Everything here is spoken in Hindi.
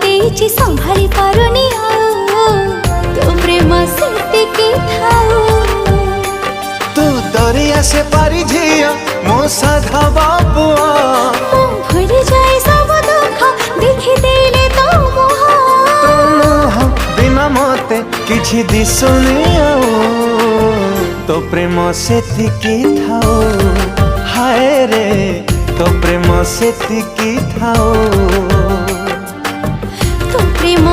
देइछि संभाली पारुनी तो प्रेम सेतिकी थाओ। तू दरिया से पारी झिया मो साधा बाबुआ मु भूली जाए सब दुख देखि देले तो मोह बिना मते किछि दिसुनी तो प्रेम सेतिकी थाओ। हाय रे तो प्रेम सेतिकी थाओ। तो प्रेम